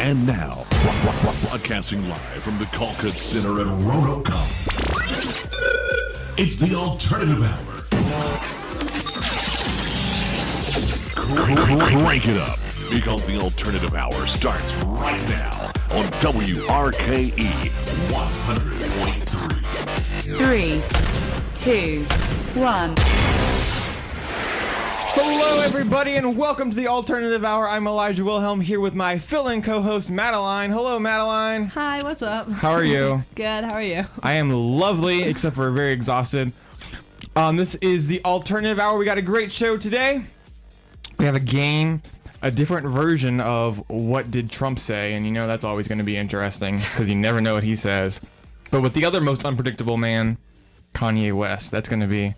And now, broadcasting live from the Colquitt Center at RotoCom, it's the Alternative Hour. Crank it up, because the Alternative Hour starts right now on WRKE 100.3. 3, 2, 1. Hello, everybody, and welcome to the Alternative Hour. I'm Elijah Wilhelm here with my fill-in co-host, Madeline. Hello, Madeline. Hi, what's up? How are you? Good, how are you? I am lovely, except for very exhausted. This is the Alternative Hour. We got a great show today. We have a game, a different version of What Did Trump Say? And you know that's always going to be interesting, because you never know what he says. But with the other most unpredictable man, Kanye West, it's going to be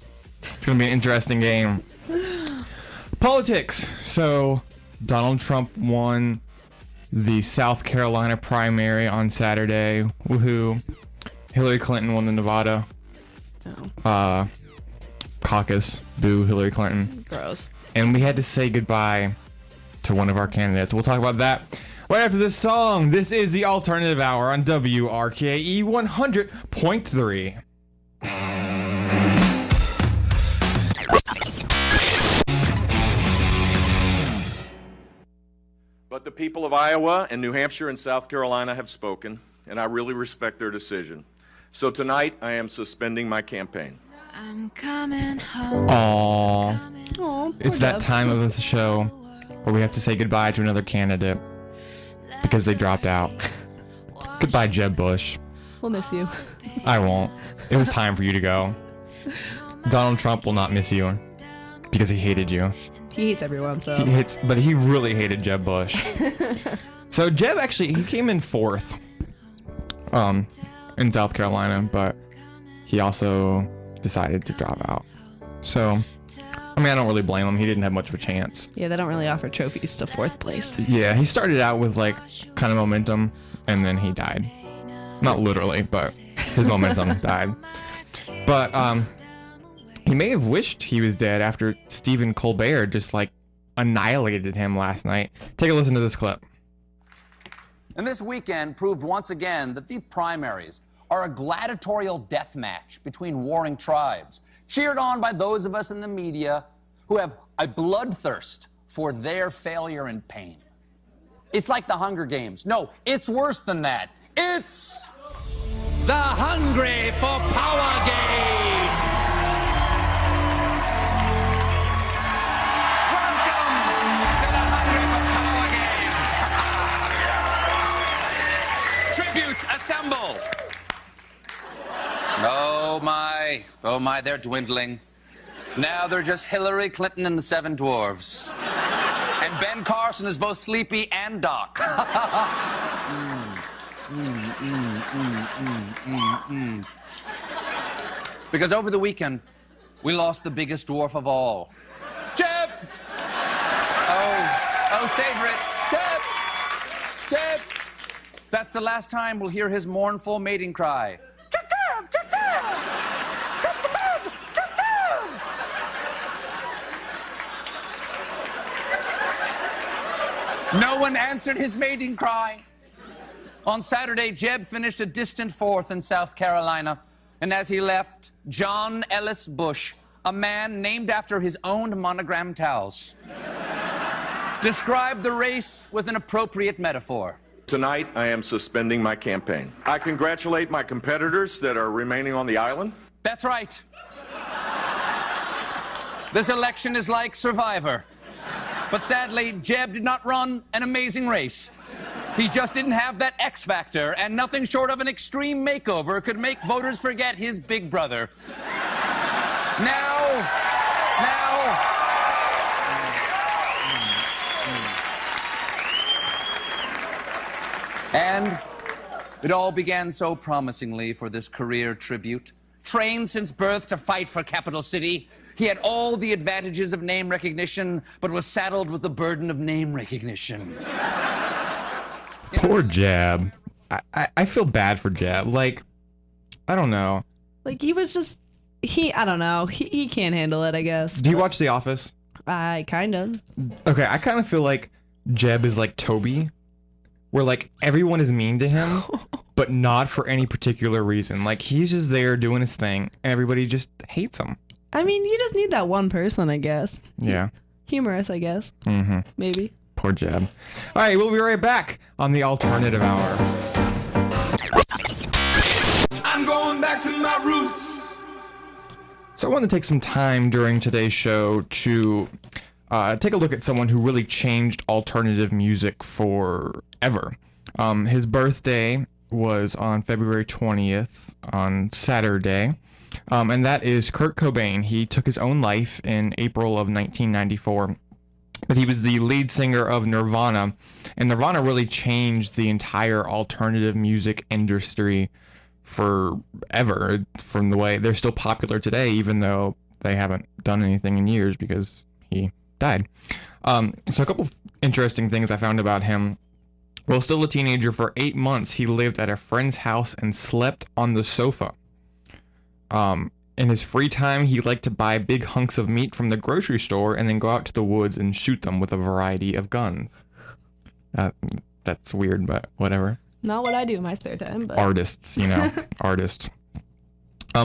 an interesting game. Politics. So Donald Trump won the South Carolina primary on Saturday. Woohoo. Hillary Clinton won the Nevada caucus. Boo, Hillary Clinton. Gross. And we had to say goodbye to one of our candidates. We'll talk about that right after this song. This is the Alternative Hour on WRKE 100.3. But the people of Iowa and New Hampshire and South Carolina have spoken, and I really respect their decision. So tonight, I am suspending my campaign. I'm coming home. Aww. It's that time of the show where we have to say goodbye to another candidate because they dropped out. Goodbye, Jeb Bush. We'll miss you. I won't. It was time for you to go. Donald Trump will not miss you because he hated you. He hates everyone, so. But he really hated Jeb Bush. So Jeb actually, he came in fourth in South Carolina, but he also decided to drop out. So, I mean, I don't really blame him. He didn't have much of a chance. Yeah, they don't really offer trophies to fourth place. Yeah, he started out with like kind of momentum, and then he died. Not literally, but his momentum died. But he may have wished he was dead after Stephen Colbert just like annihilated him last night. Take a listen to this clip. And this weekend proved once again that the primaries are a gladiatorial death match between warring tribes, cheered on by those of us in the media who have a bloodthirst for their failure and pain. It's like the Hunger Games. No, it's worse than that. It's the Hungry for Power Games. Tributes assemble. Oh my, they're dwindling. Now they're just Hillary Clinton and the Seven Dwarves. And Ben Carson is both sleepy and Doc. Because over the weekend, we lost the biggest dwarf of all. Jeb! Oh, savor it. Jeb! That's the last time we'll hear his mournful mating cry. No one answered his mating cry. On Saturday, Jeb finished a distant fourth in South Carolina, and as he left, John Ellis Bush, a man named after his own monogram towels, described the race with an appropriate metaphor. Tonight, I am suspending my campaign. I congratulate my competitors that are remaining on the island. That's right. This election is like Survivor. But sadly, Jeb did not run an amazing race. He just didn't have that X factor, and nothing short of an extreme makeover could make voters forget his big brother. Now. And it all began so promisingly for this career tribute. Trained since birth to fight for Capital City, he had all the advantages of name recognition, but was saddled with the burden of name recognition. Poor Jeb. I feel bad for Jeb. Like, I don't know. Like, he was just, I don't know. He can't handle it, I guess. Do you watch The Office? I kind of. Okay, I kind of feel like Jeb is like Toby. where like everyone is mean to him, but not for any particular reason. Like he's just there doing his thing, and everybody just hates him. I mean, you just need that one person, I guess. Yeah. Humorous, I guess. Mm-hmm. Maybe. Poor Jeb. All right, we'll be right back on the Alternative Hour. I'm going back to my roots. So I want to take some time during today's show to take a look at someone who really changed alternative music forever. His birthday was on February 20th, on Saturday, and that is Kurt Cobain. He took his own life in April of 1994, but he was the lead singer of Nirvana, and Nirvana really changed the entire alternative music industry forever, from the way they're still popular today, even though they haven't done anything in years because he died. So a couple of interesting things I found about him. While still a teenager, for 8 months, he lived at a friend's house and slept on the sofa. In his free time, he liked to buy big hunks of meat from the grocery store and then go out to the woods and shoot them with a variety of guns. That's weird, but whatever. Not what I do in my spare time, but... Artists, you know, artists.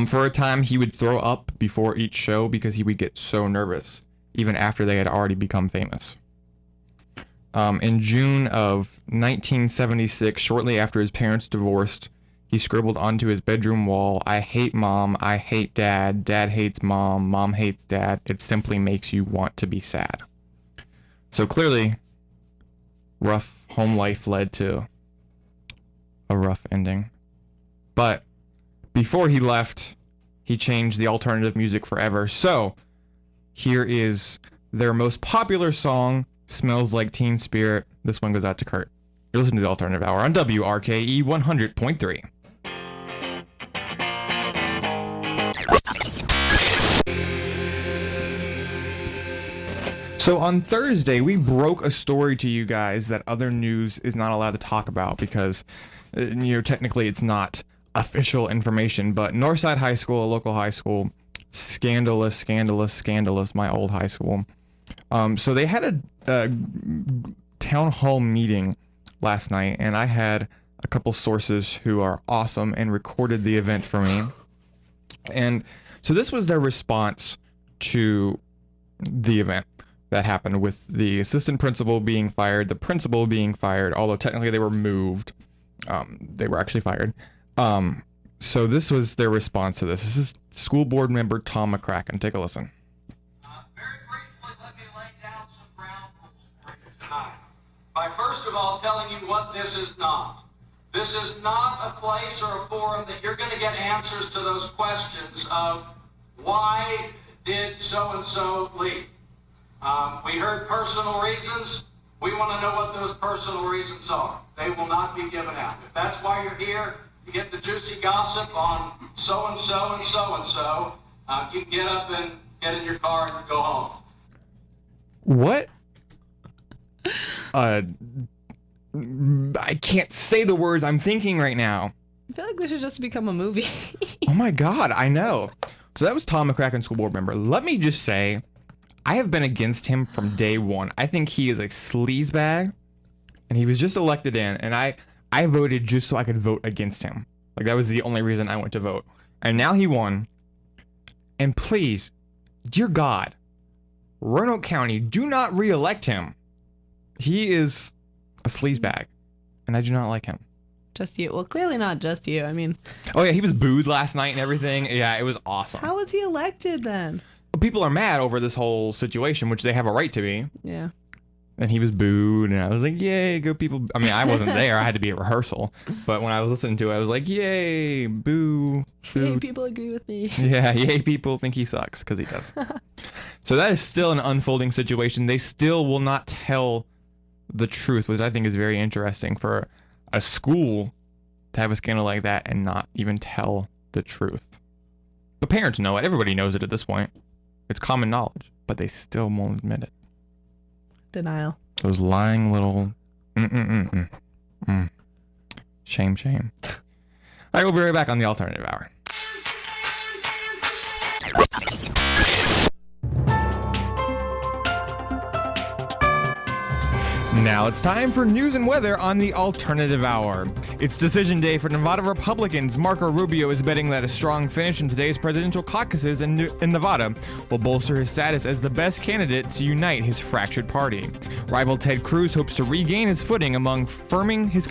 For a time, he would throw up before each show because he would get so nervous, even after they had already become famous. In June of 1976, shortly after his parents divorced, he scribbled onto his bedroom wall, "I hate mom, I hate dad, dad hates mom, mom hates dad, it simply makes you want to be sad." So clearly, rough home life led to a rough ending. But before he left, he changed the alternative music forever. So here is their most popular song, "Smells Like Teen Spirit." This one goes out to Kurt. You're listening to the Alternative Hour on WRKE 100.3. So on Thursday, we broke a story to you guys that other news is not allowed to talk about because, technically it's not official information, but Northside High School, a local high school, scandalous, my old high school. So they had a town hall meeting last night, and I had a couple sources who are awesome and recorded the event for me. And so this was their response to the event that happened, with the assistant principal being fired, the principal being fired, although technically they were moved. They were actually fired. So this was their response to this. This is school board member Tom McCracken. Take a listen. Very briefly, let me lay down some ground rules for you tonight. By first of all telling you what this is not. This is not a place or a forum that you're going to get answers to those questions of why did so-and-so leave. We heard personal reasons. We want to know what those personal reasons are. They will not be given out. If that's why you're here, you get the juicy gossip on so-and-so and so-and-so, you can get up and get in your car and go home. What? I can't say the words I'm thinking right now. I feel like this should just become a movie. Oh my God, I know. So that was Tom McCracken, school board member. Let me just say, I have been against him from day one. I think he is a sleazebag, and he was just elected in, and I voted just so I could vote against him. Like, that was the only reason I went to vote. And now he won. And please, dear God, Roanoke County, do not re-elect him. He is a sleazebag, and I do not like him. Just you. Well, clearly not just you. I mean... Oh, yeah, he was booed last night and everything. Yeah, it was awesome. How was he elected then? People are mad over this whole situation, which they have a right to be. Yeah. And he was booed, and I was like, yay, go people. I mean, I wasn't there. I had to be at rehearsal. But when I was listening to it, I was like, yay, boo. Yay, people agree with me. Yeah, yay, people think he sucks, because he does. So that is still an unfolding situation. They still will not tell the truth, which I think is very interesting for a school to have a scandal like that and not even tell the truth. The parents know it. Everybody knows it at this point. It's common knowledge, but they still won't admit it. Denial. Those lying little... Shame, shame. All right, we'll be right back on the Alternative Hour. Now it's time for news and weather on the Alternative Hour. It's decision day for Nevada Republicans. Marco Rubio is betting that a strong finish in today's presidential caucuses in Nevada will bolster his status as the best candidate to unite his fractured party. Rival Ted Cruz hopes to regain his footing among firming his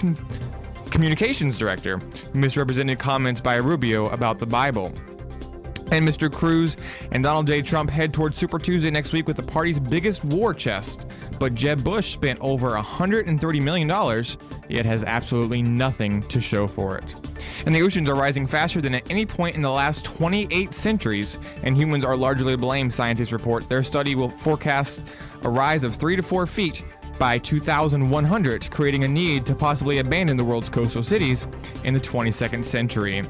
communications director, who misrepresented comments by Rubio about the Bible. And Mr. Cruz and Donald J. Trump head toward Super Tuesday next week with the party's biggest war chest. But Jeb Bush spent over $130 million, yet has absolutely nothing to show for it. And the oceans are rising faster than at any point in the last 28 centuries, and humans are largely to blame, scientists report. Their study will forecast a rise of 3 to 4 feet by 2100, creating a need to possibly abandon the world's coastal cities in the 22nd century.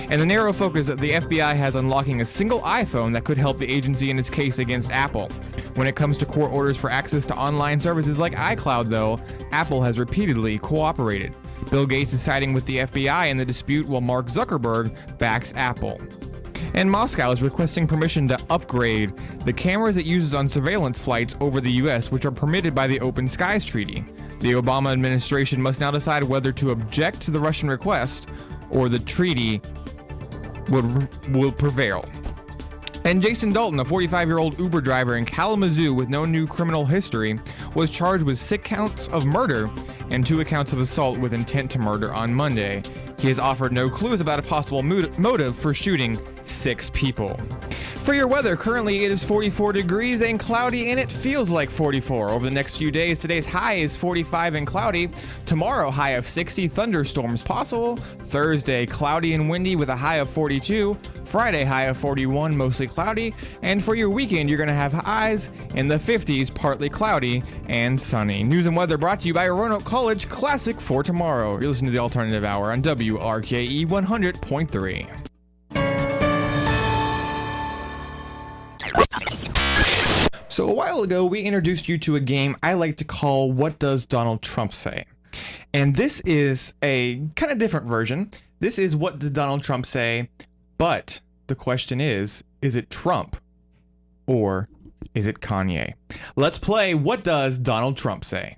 And the narrow focus that the FBI has unlocking a single iPhone that could help the agency in its case against Apple. When it comes to court orders for access to online services like iCloud, though, Apple has repeatedly cooperated. Bill Gates is siding with the FBI in the dispute while Mark Zuckerberg backs Apple. And Moscow is requesting permission to upgrade the cameras it uses on surveillance flights over the U.S., which are permitted by the Open Skies Treaty. The Obama administration must now decide whether to object to the Russian request or the treaty will prevail. And Jason Dalton, a 45-year-old Uber driver in Kalamazoo with no new criminal history, was charged with 6 counts of murder and 2 accounts of assault with intent to murder on Monday. He has offered no clues about a possible motive for shooting 6 people. For your weather, currently it is 44 degrees and cloudy, and it feels like 44. Over the next few days, today's high is 45 and cloudy. Tomorrow, high of 60, thunderstorms possible. Thursday, cloudy and windy with a high of 42. Friday, high of 41, mostly cloudy. And for your weekend, you're going to have highs in the 50s, partly cloudy and sunny. News and weather brought to you by Roanoke College Classic for Tomorrow. You're listening to the Alternative Hour on WRKE 100.3. So a while ago, we introduced you to a game I like to call What Does Donald Trump Say? And this is a kind of different version. This is What Did Donald Trump Say? But the question is it Trump or is it Kanye? Let's play What Does Donald Trump Say?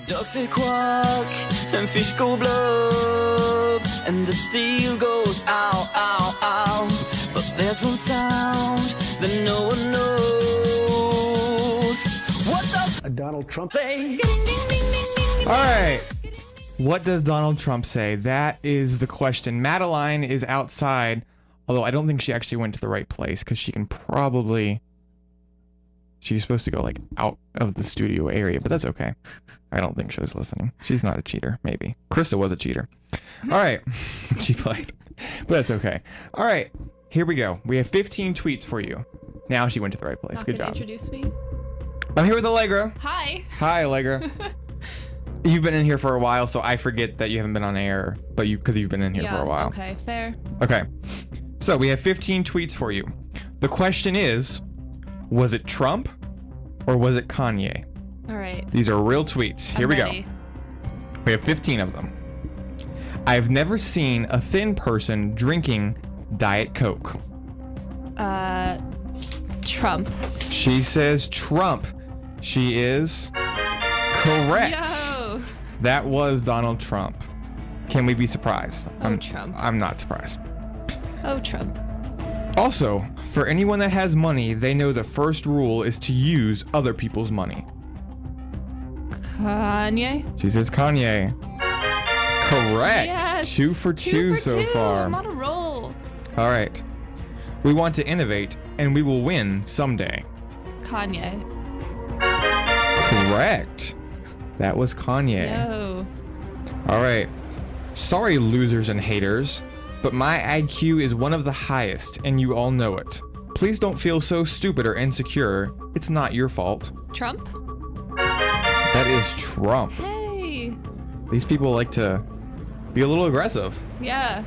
Ducks they quack and fish go blub and the seal goes ow, ow, ow. But there's one sound that no one knows. What does Donald Trump say? All right. What does Donald Trump say? That is the question. Madeline is outside, although I don't think she actually went to the right place because she can probably... She's supposed to go like out of the studio area, but that's okay. I don't think she was listening. She's not a cheater, maybe. Christa was a cheater. All right. She played, but that's okay. All right. Here we go. We have 15 tweets for you. Now she went to the right place. Good job. Introduce me. I'm here with Allegra. Hi. Hi, Allegra. You've been in here for a while, so I forget that you haven't been on air, but because you've been in here for a while. Okay, fair. Okay. So we have 15 tweets for you. The question is, was it Trump or was it Kanye? All right. These are real tweets. Here we go. We have 15 of them. I've never seen a thin person drinking Diet Coke. Trump. She says Trump. She is correct. Yo. That was Donald Trump. Can we be surprised? Trump. I'm not surprised. Oh, Trump. Also, for anyone that has money, they know the first rule is to use other people's money. Kanye. She says Kanye. Correct. Yes. 2 for 2 so far. I'm on a roll. All right. We want to innovate, and we will win someday. Kanye. Correct. That was Kanye. Yo. All right. Sorry, losers and haters, but my IQ is one of the highest, and you all know it. Please don't feel so stupid or insecure. It's not your fault. Trump? That is Trump. Hey. These people like to be a little aggressive. Yeah.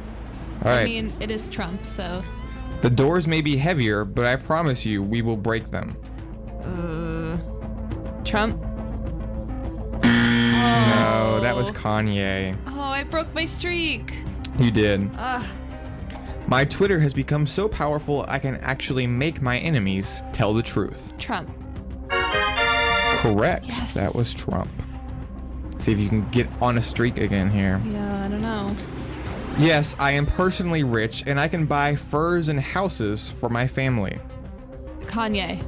All right. I mean, it is Trump, so. The doors may be heavier, but I promise you we will break them. Trump? No, that was Kanye. Oh, I broke my streak. You did. Ugh. My Twitter has become so powerful I can actually make my enemies tell the truth. Trump. Correct. Yes. That was Trump. See if you can get on a streak again here. Yeah, I don't know. Yes, I am personally rich and I can buy furs and houses for my family. Kanye.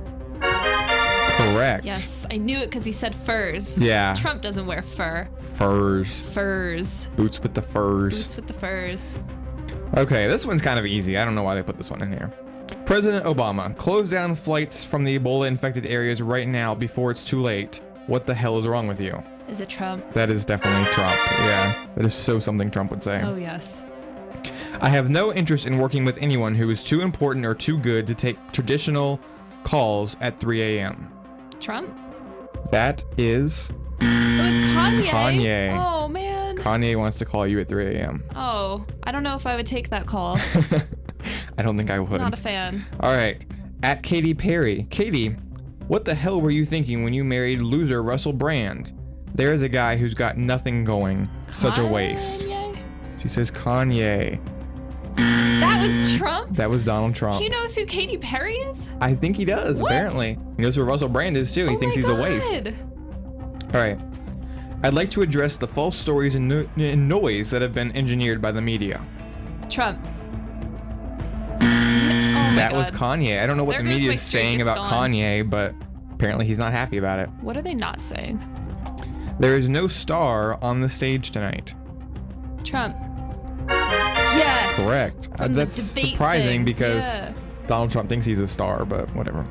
Correct. Yes, I knew it because he said furs. Yeah. Trump doesn't wear fur. Furs. Furs. Boots with the furs. Boots with the furs. Okay, this one's kind of easy. I don't know why they put this one in here. President Obama, close down flights from the Ebola-infected areas right now before it's too late. What the hell is wrong with you? Is it Trump? That is definitely Trump. Yeah, that is so something Trump would say. Oh, yes. I have no interest in working with anyone who is too important or too good to take traditional calls at 3 a.m. Trump? That is It was Kanye. Kanye. Oh, man. Kanye wants to call you at 3 a.m. Oh, I don't know if I would take that call. I don't think I would. Not a fan. All right. At Katy Perry. Katy, what the hell were you thinking when you married loser Russell Brand? There's a guy who's got nothing going. Such a waste. Kanye? She says Kanye. That was Trump? That was Donald Trump. He knows who Katy Perry is? I think he does, What? apparently. He knows who Russell Brand is, too. He thinks he's a waste. All right. I'd like to address the false stories and noise that have been engineered by the media. Trump. Oh That was Kanye. I don't know what There the goes media my is streak. saying It's about gone. Kanye, but apparently he's not happy about it. What are they not saying? There is no star on the stage tonight. Trump. Yes. Correct. From the That's debate surprising thing. because Yeah. Donald Trump thinks he's a star, but whatever.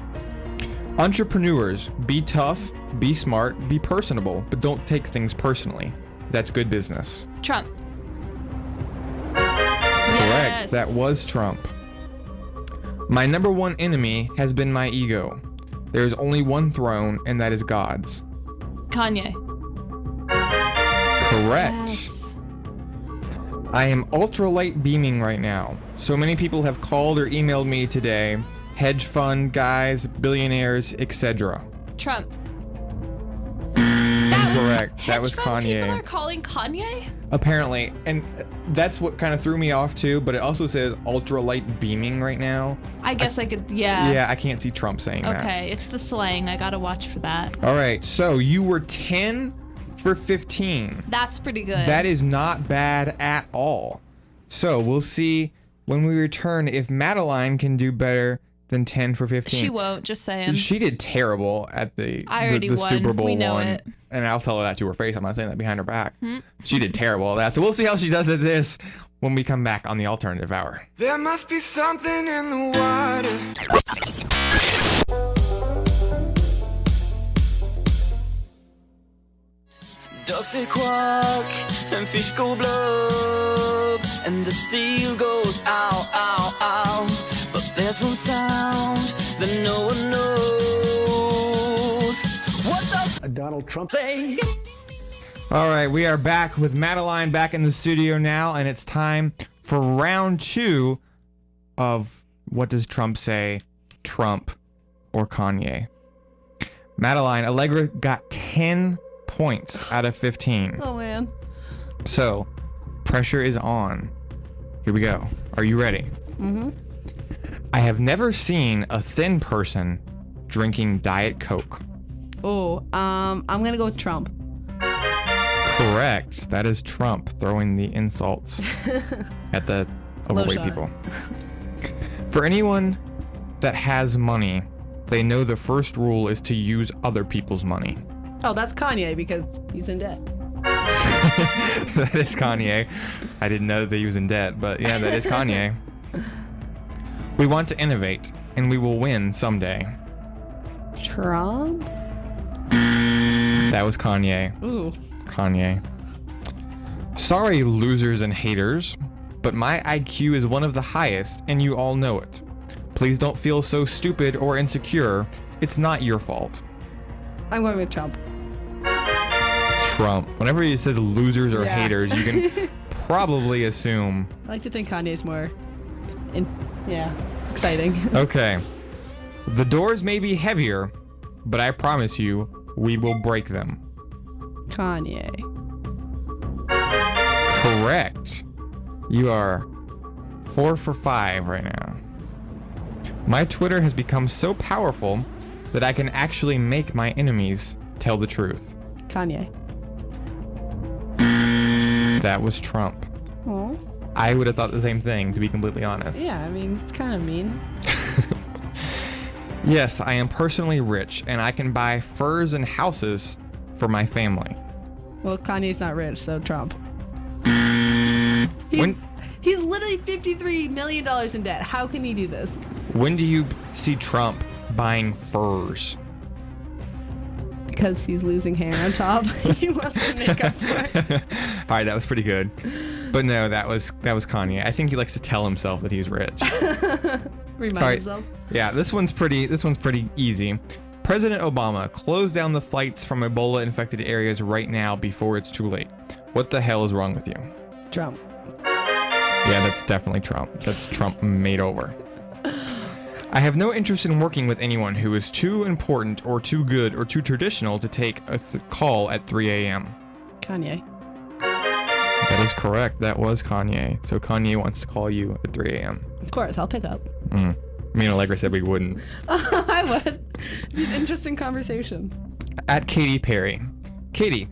Entrepreneurs, be tough, be smart, be personable, but don't take things personally. That's good business. Trump. Correct. That was Trump. My number one enemy has been my ego. There is only one throne, and that is God's. Kanye. Correct. Yes. I am ultralight beaming right now. So many people have called or emailed me today. Hedge fund guys, billionaires, etc. Trump. Correct. That was Hedge fund People Kanye. are calling Kanye? Apparently, and that's what kind of threw me off too, but it also says ultralight beaming right now. I guess I could, yeah. Yeah, I can't see Trump saying that. Okay, it's the slang. I gotta watch for that. All right, so you were 10 for 15. That's pretty good. That is not bad at all. So we'll see when we return if Madeline can do better than 10 for 15. She won't, just saying. She did terrible at the won. Super Bowl We know one. it. And I'll tell her that to her face. I'm not saying that behind her back. Hmm? She did terrible at that. So we'll see how she does at this when we come back on the Alternative Hour. There must be something in the water. Ducks say quack and fish go blub and the seal goes ow, ow, ow. But there's one sound that no one knows. What does Donald Trump say? All right, we are back with Madeline back in the studio now, and it's time for round 2 of What Does Trump Say, Trump or Kanye? Madeline, Allegra got 10 points out of 15. Oh, man. So, pressure is on. Here we go. Are you ready? Mm-hmm. I have never seen a thin person drinking Diet Coke. Oh, I'm gonna go with Trump. Correct. That is Trump throwing the insults at the overweight shot. people. For anyone that has money, they know the first rule is to use other people's money. Oh, that's Kanye because he's in debt. That is Kanye. I didn't know that he was in debt, but yeah, that is Kanye. We want to innovate, and we will win someday. Trump? That was Kanye. Ooh. Kanye. Sorry, losers and haters, but my IQ is one of the highest, and you all know it. Please don't feel so stupid or insecure. It's not your fault. I'm going with Trump. Trump. Whenever he says losers or haters, you can probably assume. I like to think Kanye's more, exciting. Okay. The doors may be heavier, but I promise you, we will break them. Kanye. Correct. You are 4 for 5 right now. My Twitter has become so powerful that I can actually make my enemies Tell the truth. Kanye. That was Trump. Oh. I would have thought the same thing, to be completely honest. Yeah, I mean, it's kind of mean. Yes, I am personally rich, and I can buy furs and houses for my family. Well, Kanye's not rich, so Trump. When He's literally $53 million in debt. How can he do this? when do you see Trump buying furs? Because he's losing hair on top. He wants to make up for it. All right, that was pretty good. But no, that was Kanye. I think he likes to tell himself that he's rich. Remind All right. himself. Yeah, this one's pretty easy. President Obama, close down the flights from Ebola infected areas right now before it's too late. What the hell is wrong with you? Trump. Yeah, that's definitely Trump. That's Trump made over. I have no interest in working with anyone who is too important or too good or too traditional to take a call at 3 a.m. Kanye. That is correct. That was Kanye. So Kanye wants to call you at 3 a.m. Of course, I'll pick up. Me and Allegra said we wouldn't. I would. Interesting conversation. At Katy Perry. Katy,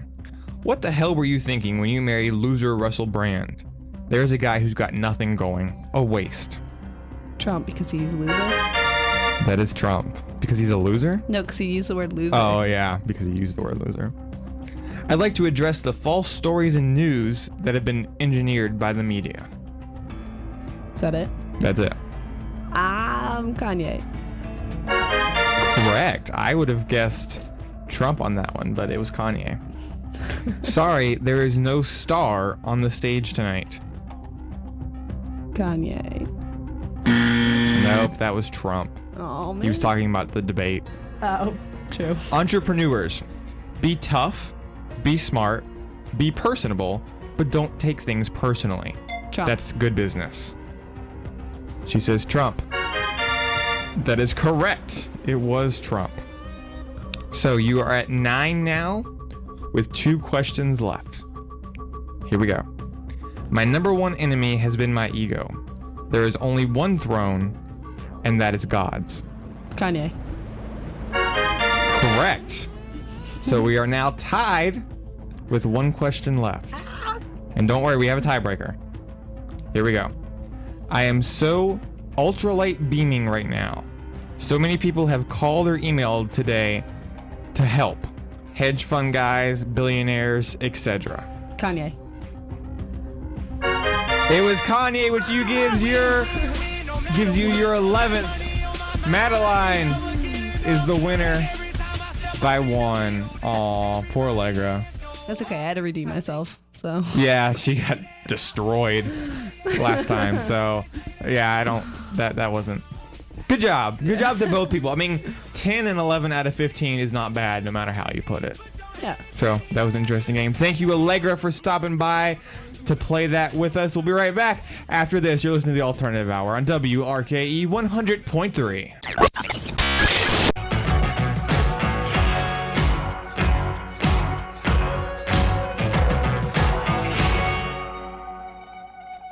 what the hell were you thinking when you married loser Russell Brand? There's a guy who's got nothing going. A waste. Trump, because he's a loser. That is Trump. Because he's a loser? No, because he used the word loser. Oh, yeah, because he used the word loser. I'd like to address the false stories and news that have been engineered by the media. Is that it? That's it. Kanye. Correct. I would have guessed Trump on that one, but it was Kanye. Sorry, there is no star on the stage tonight. Kanye. Nope, that was Trump. Oh, man. He was talking about the debate. Oh, true. Entrepreneurs, be tough, be smart, be personable, but don't take things personally. Trump. That's good business. She says Trump. That is correct. It was Trump. So you are at 9 now with 2 questions left. Here we go. My number one enemy has been my ego. There is only one throne, and that is God's. Kanye. Correct. So we are now tied with 1 question left. And don't worry, we have a tiebreaker. Here we go. I am so ultralight beaming right now. So many people have called or emailed today to help. Hedge fund guys, billionaires, etc. Kanye. It was Kanye, which gives you your 11th. Madeline is the winner by 1. Aw, poor Allegra. That's okay. I had to redeem myself. So. Yeah, she got destroyed last time. So, yeah, that wasn't. Good job. Good job to both people. I mean, 10 and 11 out of 15 is not bad, no matter how you put it. Yeah. So, that was an interesting game. Thank you, Allegra, for stopping by to play that with us. We'll be right back after this. You're listening to the Alternative Hour on WRKE 100.3.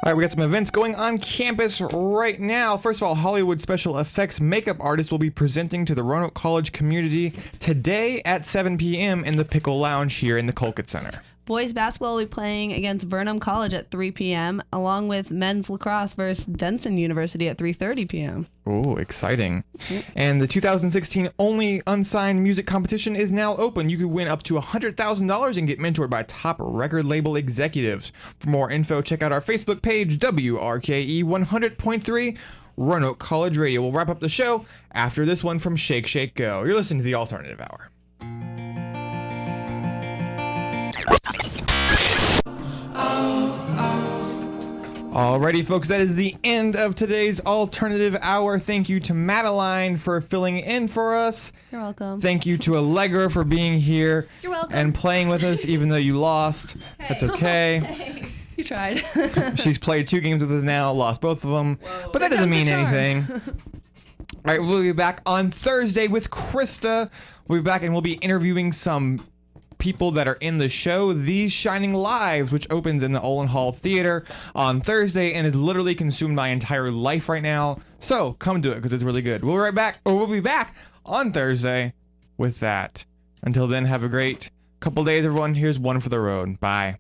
All right, we got some events going on campus right now. First of all, Hollywood special effects makeup artists will be presenting to the Roanoke College community today at 7 p.m. in the Pickle Lounge here in the Colquitt Center. Boys basketball will be playing against Burnham College at 3 p.m., along with men's lacrosse versus Denson University at 3:30 p.m. Oh, exciting. And the 2016 only unsigned music competition is now open. You could win up to $100,000 and get mentored by top record label executives. For more info, check out our Facebook page, WRKE 100.3 Roanoke College Radio. We'll wrap up the show after this one from Shake Shake Go. You're listening to the Alternative Hour. Alrighty, folks, that is the end of today's Alternative Hour. Thank you to Madeline for filling in for us. You're welcome. Thank you to Allegra for being here. You're welcome. And playing with us, even though you lost. Hey. That's okay. Hey, you tried. She's played 2 games with us now, lost both of them. Whoa, but that doesn't mean charm. anything. All right, we'll be back on Thursday with Christa. We'll be back and we'll be interviewing some people that are in the show These Shining Lives, which opens in the Olin Hall Theater on Thursday and is literally consumed my entire life right now. So come do it because it's really good. We'll be back on Thursday with that. Until then, have a great couple days, everyone. Here's one for the road. Bye.